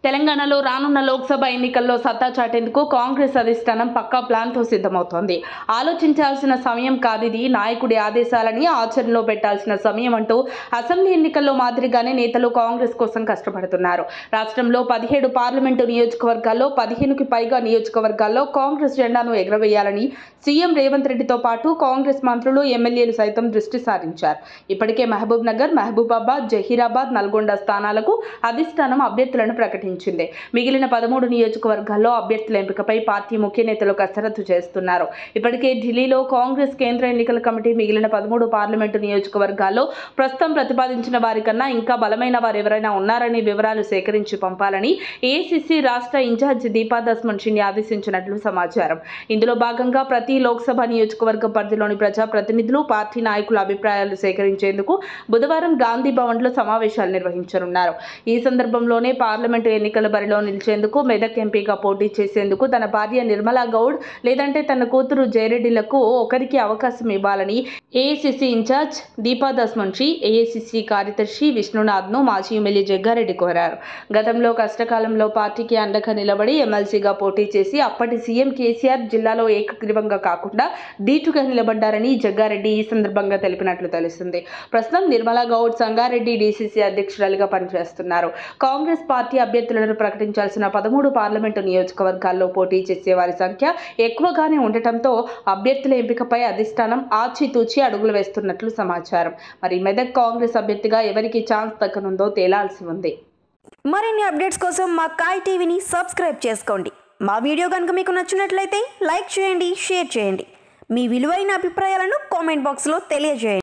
తెలంగాణలో రానున్న లోక్సభ ఎన్నికల్లో సత్తా చాటేందుకు కాంగ్రెస్ అధిష్టానం పక్కా ప్లాన్తో సిద్ధమవుతోంది. ఆలోచించాల్సిన సమయం కాదిది, నాయకుడి ఆదేశాలని ఆచరణలో పెట్టాల్సిన సమయం అంటూ అసెంబ్లీ ఎన్నికల్లో మాదిరిగానే నేతలు కాంగ్రెస్ కోసం కష్టపడుతున్నారు. రాష్ట్రంలో 17 పార్లమెంటు నియోజకవర్గాల్లో 15కి పైగా నియోజకవర్గాల్లో కాంగ్రెస్ జెండాను ఎగురవేయాలని సీఎం రేవంత్ రెడ్డితో పాటు కాంగ్రెస్ మంత్రులు, ఎమ్మెల్యేలు సైతం దృష్టి సారించారు. ఇప్పటికే మహబూబ్ నగర్, మహబూబాబాద్, జహీరాబాద్, నల్గొండ స్థానాలకు అధిష్టానం అభ్యర్థులను ప్రకటించింది. మిగిలిన 13 నియోజకవర్గాల్లో అభ్యర్థుల ఎంపికపై పార్టీ ముఖ్య నేతలు కసరత్తు చేస్తున్నారు. ఇప్పటికే ఢిల్లీలో కాంగ్రెస్ కేంద్ర ఎన్నికల కమిటీ మిగిలిన 13 పార్లమెంటు నియోజకవర్గాల్లో ప్రస్తుతం ప్రతిపాదించిన వారికన్నా ఇంకా బలమైన వారు ఎవరైనా ఉన్నారని వివరాలు సేకరించి పంపాలని ఏఐసీసీ రాష్ట్ర ఇన్ఛార్జ్ దీపాదాస్ మున్షిని ఆదేశించినట్లు సమాచారం. ఇందులో భాగంగా ప్రతి లోక్సభ నియోజకవర్గ పరిధిలోని ప్రజాప్రతినిధులు, పార్టీ నాయకుల అభిప్రాయాలు సేకరించేందుకు బుధవారం గాంధీ భవన్లో సమావేశాలు నిర్వహించనున్నారు. ఈ సందర్భంలోనే పార్లమెంటు ఎన్నికల బరిలో నిలిచేందుకు, మెదక్ ఎంపీగా పోటీ చేసేందుకు తన భార్య నిర్మలా గౌడ్ లేదంటే తన కూతురు జయరెడ్డిలకు ఒకరికి అవకాశం ఇవ్వాలని AICC incharge Deepa Das Munshi, AICC కార్యదర్శి విష్ణునాథ్ను మాజీ ఎమ్మెల్యే జగ్గారెడ్డి కోరారు. గతంలో కష్టకాలంలో పార్టీకి అండగా నిలబడి ఎమ్మెల్సీగా పోటీ చేసి అప్పటి సీఎం కేసీఆర్ జిల్లాలో ఏకగ్రీవంగా కాకుండా ధీటుగా నిలబడ్డారని జగ్గారెడ్డి ఈ సందర్భంగా తెలిపినట్లు తెలుస్తుంది. ప్రస్తుతం నిర్మలా గౌడ్ సంగారెడ్డి డీసీసీ అధ్యక్షురాలిగా పనిచేస్తున్నారు. కాంగ్రెస్ పార్టీ అభ్యర్థులను ప్రకటించాల్సిన 13 పార్లమెంటు నియోజకవర్గాల్లో పోటీ చేసే వారి సంఖ్య ఎక్కువగానే ఉండటంతో అభ్యర్థుల ఎంపికపై అధిష్టానం ఆచితూచి అడుగులు వేస్తున్నట్లు సమాచారం. మరి మెదక్ కాంగ్రెస్ అభ్యర్థిగా ఎవరికి ఛాన్స్ దక్కనుందో తేలాల్సి ఉంది. మరిన్ని అప్డేట్స్ కోసం మా కాయ్ టీవీని సబ్స్క్రైబ్ చేసుకోండి. మా వీడియో కనుక మీకు నచ్చినట్లయితే లైక్ చేయండి, షేర్ చేయండి. మీ విలువైన అభిప్రాయాలను కామెంట్ బాక్స్లో తెలియజేయండి.